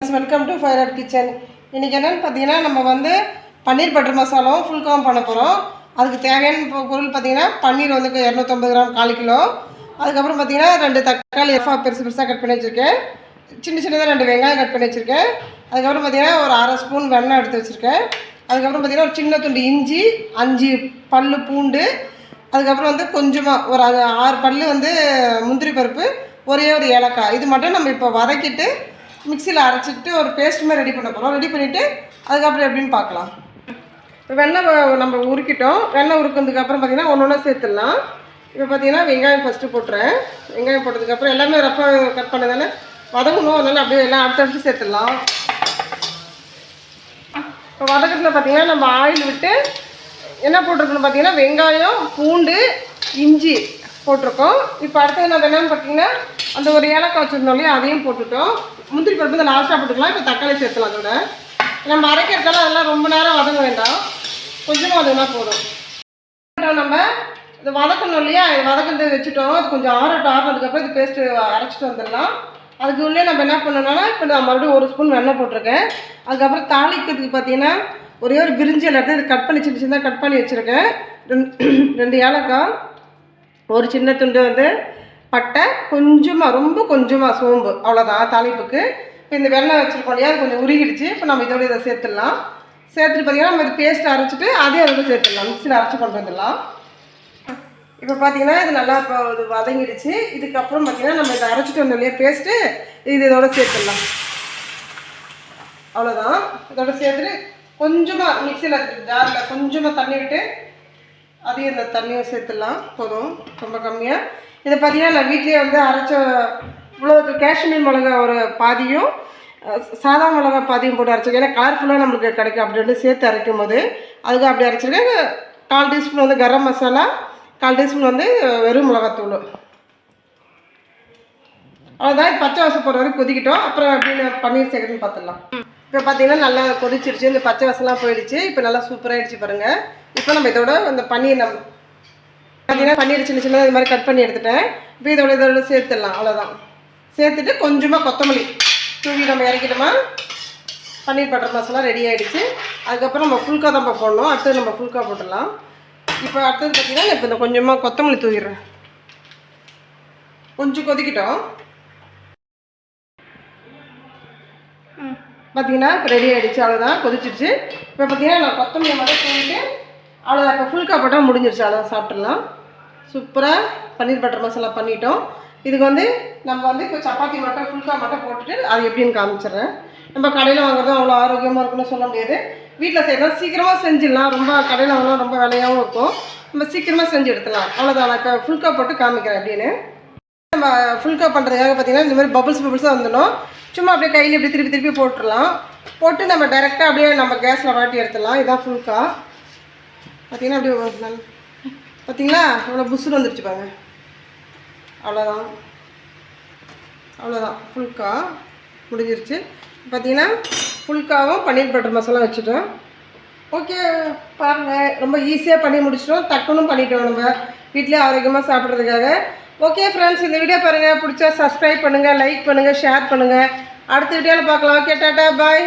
Welcome to fire art kitchen. இன்றைக்கி என்னென்னு பார்த்தீங்கன்னா நம்ம வந்து பன்னீர் பட்டர் மசாலாவும் ஃபுல் காம் பண்ண போகிறோம். அதுக்கு தேவையான பொருள் பார்த்தீங்கன்னா பன்னீர் வந்து 250 கிராம் 1/4 கிலோ. அதுக்கப்புறம் பார்த்தீங்கன்னா 2 தக்காளி பெருசு பெருசாக கட் பண்ணி வச்சுருக்கேன். சின்ன சின்னதாக 2 வெங்காயம் கட் பண்ணி வச்சுருக்கேன். அதுக்கப்புறம் பார்த்தீங்கன்னா ஒரு 1/2 ஸ்பூன் வெண்ணெய் எடுத்து வச்சுருக்கேன். அதுக்கப்புறம் பார்த்தீங்கன்னா ஒரு சின்ன துண்டு இஞ்சி, 5 பல் பூண்டு, அதுக்கப்புறம் வந்து கொஞ்சமாக ஒரு 6 பல் வந்து முந்திரி பருப்பு, ஒரே ஒரு ஏலக்காய். இது மட்டும் நம்ம இப்போ வதக்கிட்டு மிக்சியில் அரைச்சிட்டு ஒரு பேஸ்ட் மாதிரி ரெடி பண்ண போகிறோம். ரெடி பண்ணிவிட்டு அதுக்கப்புறம் எப்படின்னு பார்க்கலாம். இப்போ வெண்ணெய் நம்ம உருக்கிட்டோம். வெண்ணெய் உருக்கிறதுக்கப்புறம் பார்த்திங்கன்னா ஒன்று ஒன்றா சேர்த்துடலாம். இப்போ பார்த்திங்கன்னா வெங்காயம் ஃபஸ்ட்டு போட்டுறேன். வெங்காயம் போட்டதுக்கப்புறம் எல்லாமே ரஃபாக கட் பண்ணதானே வதங்கணும், அதனால அப்படியே எல்லாம் அடுத்தடுத்து சேர்த்துடலாம். இப்போ வதக்கிறதுல பார்த்திங்கன்னா நம்ம ஆயில் விட்டு என்ன போட்டிருக்கணும் பார்த்திங்கன்னா வெங்காயம், பூண்டு, இஞ்சி போட்டிருக்கோம். இப்போ அடுத்தது நம்ம என்னென்னு பார்த்திங்கன்னா அந்த ஒரு ஏலக்காய் வச்சுருந்தோம் இல்லையா, அதையும் போட்டுட்டோம். முந்திரி பருப்பு தான் லாஸ்ட்டாக போட்டுக்கலாம். இப்போ தக்காளி சேர்த்துலாம். அதோட நம்ம அரைக்கிறதுக்கெல்லாம் அதெல்லாம் ரொம்ப நேரம் வதங்க வேண்டாம், கொஞ்சமாக வதங்கினா போதும். நம்ம இது வதக்கணும் இல்லையா, இது வதக்கிறது வச்சுட்டோம். அது கொஞ்சம் ஆறுனதுக்கப்புறம் இது பேஸ்ட்டு அரைச்சிட்டு வந்துடலாம். அதுக்கு உள்ளே நம்ம என்ன பண்ணணும்னா இப்போ நான் மறுபடியும் 1 ஸ்பூன் வெண்ணெய் போட்டிருக்கேன். அதுக்கப்புறம் தாளிக்கிறதுக்கு பார்த்தீங்கன்னா ஒரே ஒரு பிரிஞ்சி எல்லாத்தையும் இது கட் பண்ணி சின்ன சின்னதாக கட் பண்ணி வச்சுருக்கேன். 2 ஏலக்காய், ஒரு சின்ன துண்டு வந்து பட்டை, கொஞ்சமாக ரொம்ப கொஞ்சமாக சோம்பு, அவ்வளோதான் தாளிப்புக்கு. இப்போ இந்த வெண்ணெய் வச்சுருக்கோம் இல்லையா, அது கொஞ்சம் உருகிடுச்சு. இப்போ நம்ம இதோட இதை சேர்த்துடலாம். சேர்த்துட்டு பார்த்திங்கன்னா நம்ம இது பேஸ்ட்டு அரைச்சிட்டு அதே அதோட சேர்த்துடலாம். மிக்சியில் அரைச்சி கொண்டு வந்துடலாம். இப்போ பார்த்திங்கன்னா இது நல்லா இப்போ இது வதங்கிடுச்சு. இதுக்கப்புறம் பார்த்திங்கன்னா நம்ம இதை அரைச்சிட்டு வந்தோம் இல்லையா பேஸ்ட்டு, இது இதோட சேர்த்துடலாம். அவ்வளோதான். இதோட சேர்த்துட்டு கொஞ்சமாக மிக்சியில் ஜாரில் கொஞ்சமாக தண்ணி விட்டு அதையும் இந்த தண்ணியை சேர்த்துடலாம். போதும், ரொம்ப கம்மியாக. இதை பார்த்திங்கன்னா நான் வீட்லேயே வந்து அரைச்ச இவ்வளோ காஷ்மீர் மிளகா ஒரு பாதியும் சாதா மிளகா பாதியும் போட்டு அரைச்சிருக்கேன். ஏன்னா கலர்ஃபுல்லாக நம்மளுக்கு கிடைக்கும் அப்படின்னு சேர்த்து அரைக்கும் போது அதுக்கு அப்படி அரைச்சிருக்கேன். 1/4 டீஸ்பூன் வந்து கரம் மசாலா, 1/4 டீஸ்பூன் வந்து வெறும் மிளகாத்தூள். அவ்வளோதான். பச்சை வாசம் போடுற வரைக்கும் கொதிக்கிட்டோம். அப்புறம் அப்படின்னு பன்னீர் சேர்க்கணும்னு பார்த்துடலாம். இப்போ பார்த்தீங்கன்னா நல்லா கொதிச்சிருச்சு. இந்த பச்சை வாசம்லாம் போயிடுச்சு. இப்போ நல்லா சூப்பராகிடுச்சு பாருங்கள். இப்போ நம்ம இதோட அந்த பன்னீர் நம்ம பார்த்தீங்கன்னா பன்னீர் சின்ன சின்னதாக இது மாதிரி கட் பண்ணி எடுத்துட்டேன். இப்போ இதோட சேர்த்துடலாம். அவ்வளோதான். சேர்த்துட்டு கொஞ்சமாக கொத்தமல்லி தூவி நம்ம இறக்கிட்டோமா பன்னீர் பட்டர் மசாலா ரெடி ஆகிடுச்சு. அதுக்கப்புறம் நம்ம ஃபுல்கா தான் போடணும். அடுத்தது நம்ம ஃபுல்கா போட்டுடலாம். இப்போ அடுத்தது பார்த்திங்கன்னா இப்போ இந்த கொஞ்சமாக கொத்தமல்லி தூவிடுறேன். கொஞ்சம் கொதிக்கிட்டோம். பார்த்திங்கன்னா இப்போ ரெடி ஆகிடுச்சு. அவ்வளோதான், கொதிச்சிடுச்சு. இப்போ பார்த்திங்கன்னா நான் கொத்தமல்லி மட்டும் தூவிட்டு அவ்வளோதான். இப்போ ஃபுல்கா போட்டால் முடிஞ்சிருச்சு. அவ்வளோதான், சாப்பிட்றலாம். சூப்பராக பன்னீர் பட்டர் மசாலா பண்ணிட்டோம். இதுக்கு வந்து நம்ம வந்து இப்போ சப்பாத்தி மட்டும் ஃபுல்கா மட்டும் போட்டுட்டு அது எப்படின்னு காமிச்சிடுறேன். நம்ம கடையில் வாங்குறதும் அவ்வளோ ஆரோக்கியமாக இருக்குன்னு சொல்ல முடியாது. வீட்டில் செய்யலாம், சீக்கிரமாக செஞ்சிடலாம். ரொம்ப கடையில் வாங்கலாம் ரொம்ப விலையாகவும் இருக்கும். நம்ம சீக்கிரமாக செஞ்சு எடுத்துடலாம். அவ்வளோதான். நான் இப்போ ஃபுல்கா போட்டு காமிக்கிறேன் அப்படின்னு. நம்ம ஃபுல்கா பண்ணுறதுக்காக பார்த்திங்கன்னா இந்த மாதிரி பபுள்ஸாக வந்துடும். சும்மா அப்படியே கையில் இப்படி திருப்பி திருப்பி போட்டுடலாம். போட்டு நம்ம டைரெக்டாக அப்படியே நம்ம கேஸில் வாட்டி எடுத்துடலாம். இதுதான் ஃபுல்கா. பார்த்திங்கன்னா அப்படியே ஒரு நாள் பார்த்திங்களா இவ்வளோ புஷ்ஷுன்னு வந்துடுச்சு பாருங்க. அவ்வளோதான், அவ்வளோதான். ஃபுல்கா முடிஞ்சிருச்சு. பார்த்திங்கன்னா ஃபுல்காவும் பன்னீர் பட்டர் மசாலா வச்சுட்டோம். ஓகே, பாருங்கள், ரொம்ப ஈஸியாக பண்ணி முடிச்சிட்டோம். டக்குன்னு பண்ணிட்டோம் நம்ம வீட்டிலே ஆரோக்கியமாக சாப்பிட்றதுக்காக. ஓகே ஃப்ரெண்ட்ஸ், இந்த வீடியோ பாருங்கள். பிடிச்சா சப்ஸ்கிரைப் பண்ணுங்கள், லைக் பண்ணுங்கள், ஷேர் பண்ணுங்கள். அடுத்த வீடியோவில் பார்க்கலாம். ஓகே, டாட்டா, பாய்.